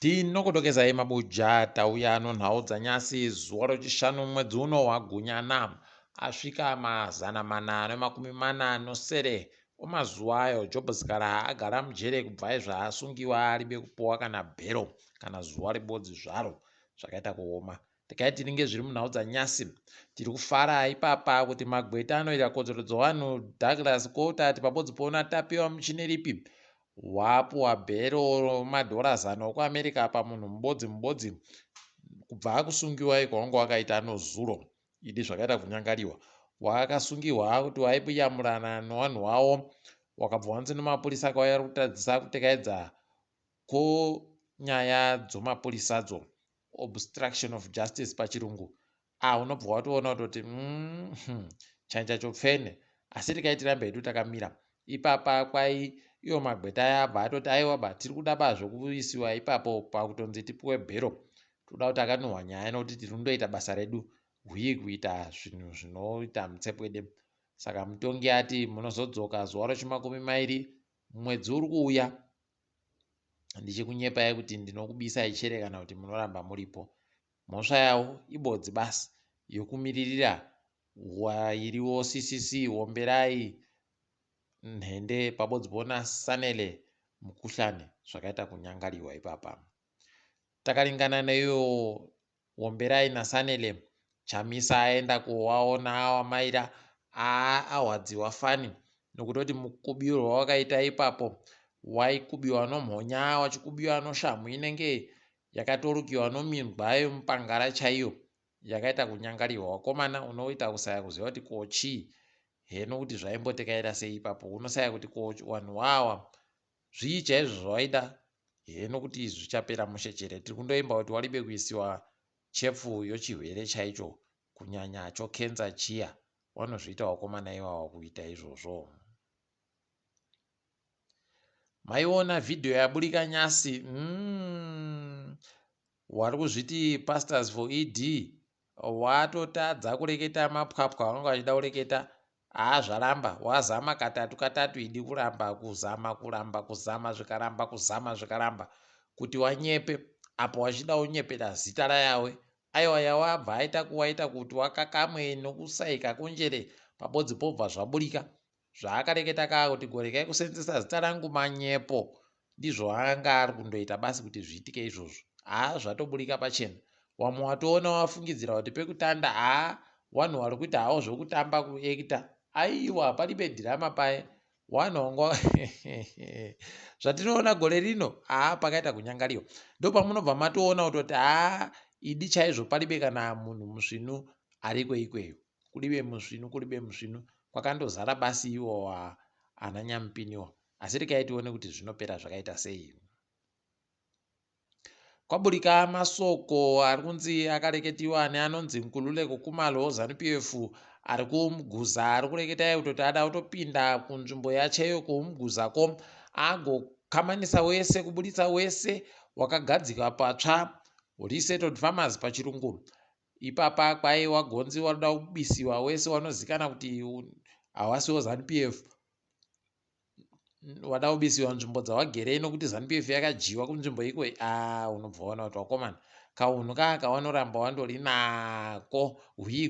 Tinokudokezai mabuja tauya nhau dzanyasi zuva rechishanu mwedzi uno waGunyana asvika 440 wamazuva ayo Jobhosikara agara mujere kubva zvasungiwa aribe kupuwa kana bhero kana zuva rebodzi zvaro zvakaita kuoma. Tikaiti tinenge zviri munhau dzanyasi tiri kufara ipapa kuti magweta anoita kodzero dzevanhu Douglas Coltart pabodzi pona tapiwa muchine ripi wapuwa bhero madhora 100 kuAmerica pamunhu mubodzi kubva akusungiwa ikwangu wakaita nozuro idi zvakaita kunyangariwa wakasungiwa kuti waipiyamurana nevanhu wavo wakabva wanzi nemapurisa akauya kutadzisa kutekaedza nyaya dzomapurisadzo obstruction of justice pachirungu. Unobva watoona kuti chanja chopfene, asi tikaitirambe hedu takamira ipapa kwai iyo magweta yabva atoti aiwa tiri kuda zvekuisiwa ipapo pakutonzi tipuwe bhero, toda kuti akanuhwa nyaya nokuti tiri kundoita basa redu kuita zvinhu zvinoita mutsepwede. Saka mutongi ati munozodzoka zuva rechi20 mwedzi uri kuuya ndichikunyepai kuti ndinokubisai chere kana kuti munoramba muripo. Mhosva yawo ibodzi basi yokumiririra wairiwo CCC Womberai nhende pabodzi pona naSanele mukuhlani zvakaita kunyangariwa ipapa. Takaringana neiyo Womberai naSanele, Chamisa aenda kuwaona amaira ahwadziwa fani nokutoti mukubiro wakaita ipapo waikubiwa nomhonya wachikubiwa noshamhu inenge yakatorukiwa nomingwa yomupangara chaiyo yakaita kunyangariwa. Wakomana unoita kusaya kuziva kuti kochi heno kuti zvaimbotekaira sei ipapo, unosaya kuti vanhu wawa zvii chaizvo zvawaida heno kuti zvichapera mushechere. Tiri kundoimba kuti waribe kuisiwa chefu yochirwere chaicho kunyanya chokenza chiya, vanozviita wakomana iwawa kuita izvozvo. Maiona vhidhiyo yaburika nyasi wari kuzviti pastors for ED watotadza kureketa mapwapwa vanga vachida kureketa. Zvaramba wazama katatu idi kuramba kuzama zvikaramba kuti wanyepe apo wachida unyepera zita rayawe. Aiwa yawabva aita kuwaita kuti wakakamwe nokusaika kunjere pabodzi pobva zvaburika zvaakareketa kaa kuti gorekai kusenzesa zita rangu manyepo, ndizvo anga ari kundoita basi kuti zviitike izvozvo. Zvatoburika pachena. Wamwe watoona wafungidzira kuti pekutanda wanhu vari kuita hawo zvokutamba kuekita. Aiwa paribe dhirama paye wanhongo zvatinoona gore rino pakaita kunyangariwa. Ndopamunobva matoona kutoti idi chaizvo paribe kana munhu musvinu ariko ikweyo, kuribe musvinu kwakandozara basi iwo ana nyamupiniwa. Asi rekai tione kuti zvinopera zvakaita sei. Kwaburika masoko ari kunzi akareketiwa neanonzi Nkululeko Khumalo ZANU-PF ari kumuguza ari kureketa kutoti ada kutopinda kunzvimbo yacheyo kumuguzako agokamanisa wese kubuditsa wese wakagadzikwa patsva resettled farmers pachirungu. Ipapa kwai wagonzi wanoda kubisiwa wese wanozikana kuti hawasiwo ZANU-PF wada kubisiwa nzvimbo dzawagerei nokuti ZANU-PF yakajiwa kunzvimbo ikwe. Unobva waona kuti wakomana kaunhu kaka wanoramba wandori nako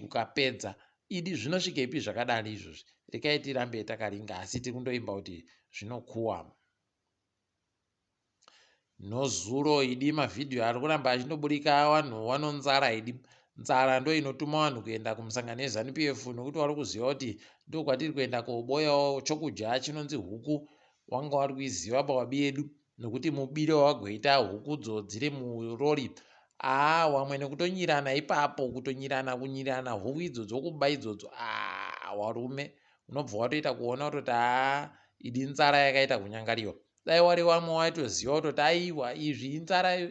kukapedza. Idi zvinosvikeipi zvakadai izvozvi. Rekai tirambe takaringa asi tiri kundoimba kuti zvinokuwa. Nozuro idi mavhidhiyo ari kuramba achindoburika vanhu vanonzara idi. Nzara ndo inotuma vanhu kuenda kumusangano weZANU-PF nokuti wari kuziva kuti ndo kwatiri kuenda koboyawo chokudya chinonzi huku. Wanga wari kuiziva pawabi yedu nokuti mubiro wagweita hukudzo dziri murori. Wamwe nekutonyirana ipapo kunyirana huku idzodzo kuba idzodzo. Warume unobva watoita kuona kutoti idi nzara yakaita kunyangariwa. Dai wari wamwe waitoziva kutoti aiwa izvi inzara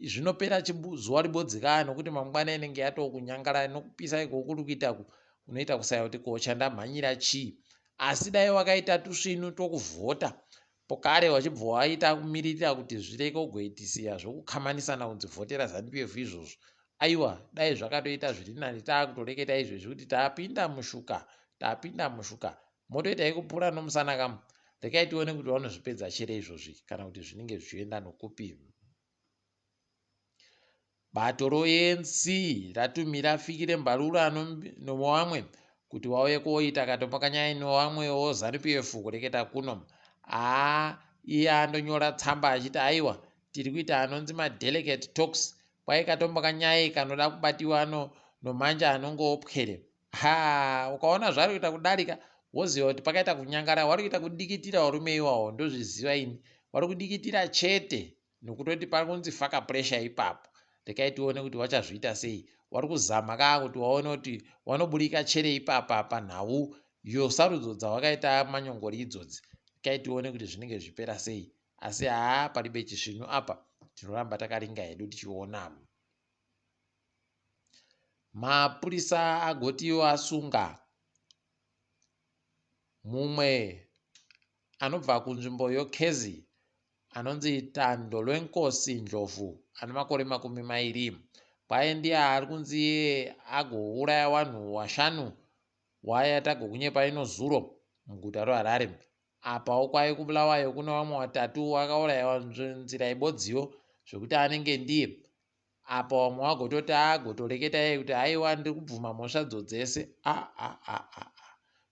zvinopera zuva ribodzika nokuti mangwana inenge yatoo kunyangara nokupisa iko kuri kuita unoita kusaya kuti kochandamhanyira chii. Asi dai wakaita tusvinu tokuvhota pokare wachibva waita kumiririra kuti zvireke kugoitisiya zvokukamanisana kunzi vhotera ZANU-PF izvozvo. Aiwa dai zvakatoita zviri nani taakutoreketa izvezvi kuti tapinda mushuka motoitai kupura nomusana kamwe. Rekai tione kuti vanozvipedza chere izvozvi kana kuti zvinenge zvichienda nokupi. bato roANC ratumira Fikire Mbalula nomwamwe kuti wauye koita katombakanyai nowamwewo ZANU-PF kureketa kuno. Iye andonyora tsamba achiti aiwa tiri kuita anonzi madelegate talks kwai katombakanyai kanoda kubatiwa nomanja anongoopwere. Ukaona zvari kuita kudarika woziva kuti pakaita kunyangara. Wari kuita kudikitira varume iwawo, ndozviziva ini. Wari kudikitira chete nokutoti pakunzi faka pressure ipapo. Rekai tione kuti wachazviita sei. Wari kuzama kuti waone kuti wanoburika chere ipapa panhau sarudzo dzawakaita manyongori idzodzi. Rekai tione kuti zvinenge zvipera sei. Asi paribe chisvinu apa tinoramba takaringa hedu tichiona. Mapurisa agotiwo asunga mumwe anobva kunzvimbo yoKezi anonzi Tando Lwenkosi Njovu ane makore 20. Kwaye ndiye ari kunzi iye agouraya vanhu 5 waya tagokunyepa ino zuro muguta reHarare. Apawo kwai kubulawayo kuna vamwe 3 vakaurayiwa nzira ibodziyo zvokuti anenge ndiye. Apa vamwe vagototi agotoreketa iye kuti aiwa ndiri kubvuma mhosva dzose.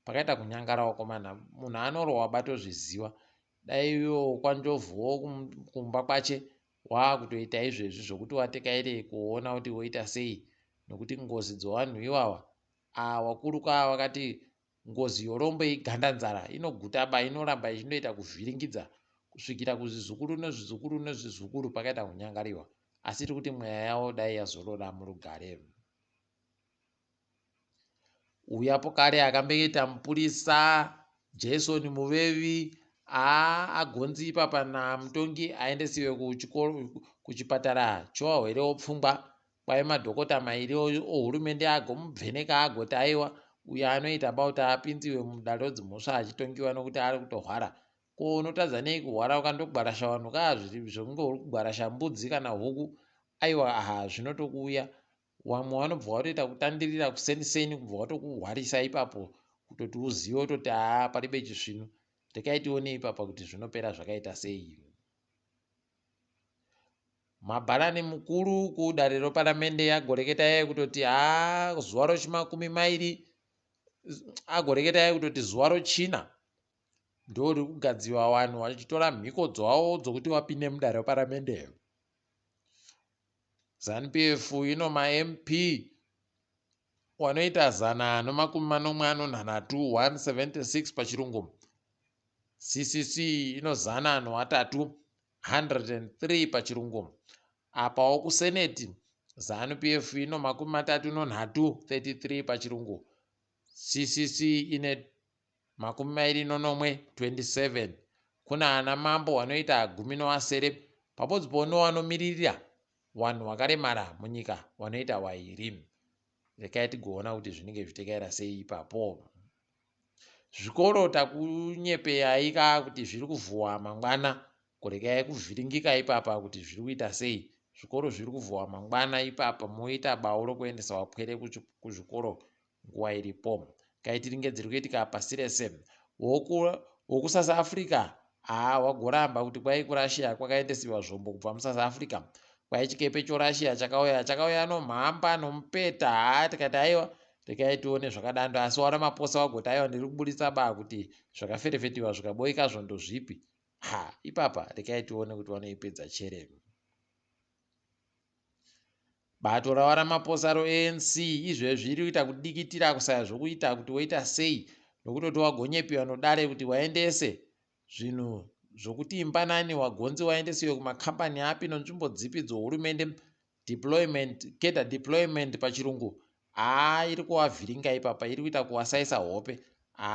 Pakaita kunyangara wakomana. Munhu anorohwa batozviziva. Dai iwo kwanjovuwo kumba kwache waakutoita izvezvi zvokuti watekaire kuona kuti woita sei. Nokuti ngozi dzevanhu ivava wakuruka vakati ngozi yorombo iganda nzara inogutaba, inoramba ichindoita kuvhiringidza kusvikira kuzvizukuru nezvizukuru nezvizukuru pakaita kunyangariwa. Asi tiri kuti mweya yavo dai yazorora murugare. Uyapo kare akamboita mupurisa Jason Muvevi agonzi ipapa namutongi aendesiwe kuchipatara chevarwere vopfungwa. Kwai madhokota 2 ohurumende agomubveneka agoti aiwa uyo anoita bauta apinziwe mudare dzimhosva achitongiwa nokuti ari kutohwara. Ko unotadza nei kuhwara ukandogwarasha vanhu zvokunge uri kugwarasha mbudzi kana huku. Aiwa zvinotokuuya. Vamwe vanobva vatoita kutandirira kuseniseni kubva vatokuhwarisa ipapo kutoti uzive utoti paribe chisvinu. Rekai tione ipapa kuti zvinopera zvakaita sei. Mabharani mukuru kudare reparamende agoreketa iye kutoti zuva rochi20 agoreketa iye kutoti zuva rochina ndo riri kugadziwa vanhu vachitora mhiko dzavo dzokuti vapinde mudare reparamende. ZANU-PF ino maMP wanoita 143 176 pachirungu. CCC ino 103 103 pachirungu. Apawo kuseneti ZANU-PF ino 33 33 pachirungu. CCC ine 21 27. Kuna ana mambo wanoita 17 papodzipo nowanomirira vanhu vakaremara munyika wanoita 2. Rekai tigoona kuti zvinenge zvitekaira sei ipapo. Zvikoro takunyepeyai kuti zviri kuvhuwa mangwana. Kurekai kuvhiringika ipapa kuti zviri kuita sei. Zvikoro zviri kuvhuwa mangwana ipapa moita bau rokuendesa vapwere kuzvikoro nguva iripo. Kaitiringe dziri kuitika pasi rese. WokuSouth Africa wagoramba kuti kwai kuRussia kwakaendesiwa zvombo kubva muSouth Africa. Kwai chikepe choRussia chakauya nomhamba nomupeta. Tikati aiwa rekai tione zvakadando. Asi waRamaphosa wagoti aiwa ndiri kubudisa kuti zvakaferefetiwa zvikaboika zvondo zvipi. Ipapa rekai tione kuti wanoipedza chere. Bato raWaRamaphosa roANC izvezvi riri kuita kudikitira kusaya zvokuita kuti woita sei nokutoti wagonyepiwa nodare kuti waendese zvinhu zvokuti imbanani wagonzi waendesiwe kumakambani api nonzvimbo dzipi dzohurumende cadre deployment pachirungu. Iri kuvavhiringa ipapa, iri kuita kuvasaisa hope.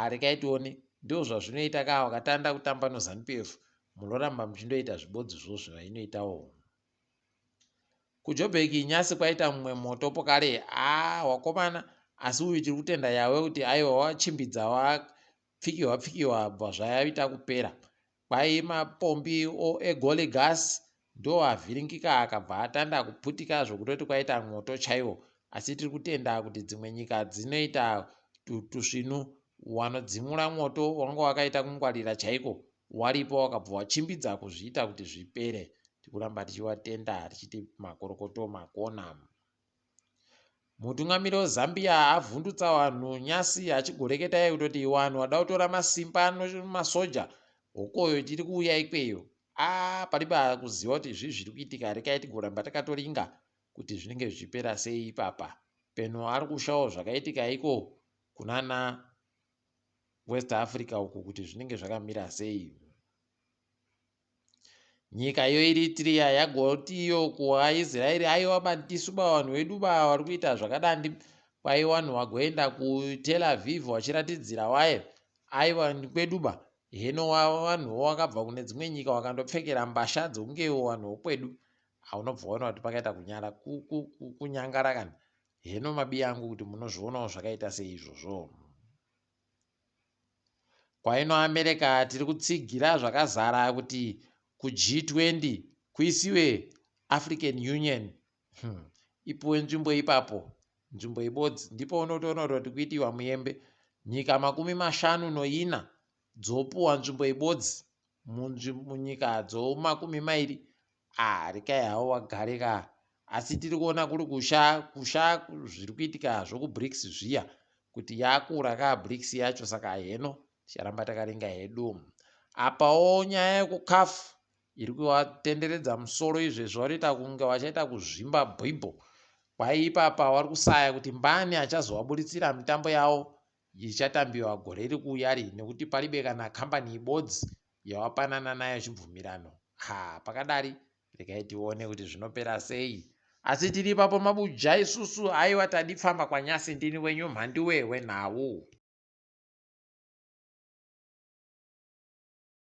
Rekai tione ndizvo zvazvinoita wakatanda kutamba noZANU-PF munoramba muchindoita zvibodzizvo zvainoitawo. KuJoburg nyasi kwaita mumwe moto pokare wakomana. Asi uyu tiri kutenda yawe kuti aiwa wachimbidza wapfikiwa bva zvaita kupera. Kwai mapombi egole gas ndo avhiringika akabva atanda kuputika zvokutoti kwaita mwoto chaiwo. Asi tiri kutenda kuti dzimwe nyika dzinoita tusvinu wanodzimura mwoto wanga wakaita kungwarira chaiko waripo wakabva wachimbidza kuzviita kuti zvipere. tikuramba tichivatenda tichiti makorokoto makona. Mutungamiri weZambia avhundutsa vanhu nyasi achigoreketa kutoti vanhu vada kutora masimba masoja hokoyo tiri kuuya ikweyo. Pariba kuziva kuti izvi zviri kuitika rekai tigoramba takatoringa kuti zvinenge zvichipera sei ipapa. Peno ari kushawo zvakaitika iko kunana West Africa uku kuti zvinenge zvakamira sei. Nyika iyo iri Eritrea yagoti iyo kuvaIsraeri aiwa bandisuba vanhu vedu vari kuita zvakadandi kwai vanhu vagoenda kuTel Aviv vachiratidzira waye aiwa kweduba. Heno vanhu vakabva kune dzimwe nyika vakandopfekera mbasha dzokunge vanhu vokwedu. Unobva waona kuti pakaita kunyangara kana. Heno mabi angu kuti munozvionawo zvakaita sei izvozvo. Kwaino America tiri kutsigira zvakazara kuti kuG20 kuisiwe African Union ipuwe nzvimbo ipapo, nzvimbo ibodzi. Ndipo unotoona kuti kuitiwa muyembe. Nyika 54 dzopuwa nzvimbo ibodzi munyika dzo 20. Rekai havo vagareka. Asi tiri kuona kuri kusha zviri kuitika zvokuBRICS zviya kuti yakura kaBRICS yacho, saka heno ticharamba takaringa hedu. Apawo nyaya yekukafu iri kuvatenderedza musoro izvezvo varikuita kunge vachaita kuzvimba bhibho. Kwai ipapa vari kusaya kuti mbani achazovabuditsira mitambo yavo ichatambiwa gore riri kuuya nekuti paribe kana kambani ibodzi yavapanana nayo chibvumirano. Pakadari rekai tione kuti zvinopera sei. Asi tiri ipapo mabuja isusu aiwa tadi famba kwanyasi ndini wenyu Mhanduwe WeNhau.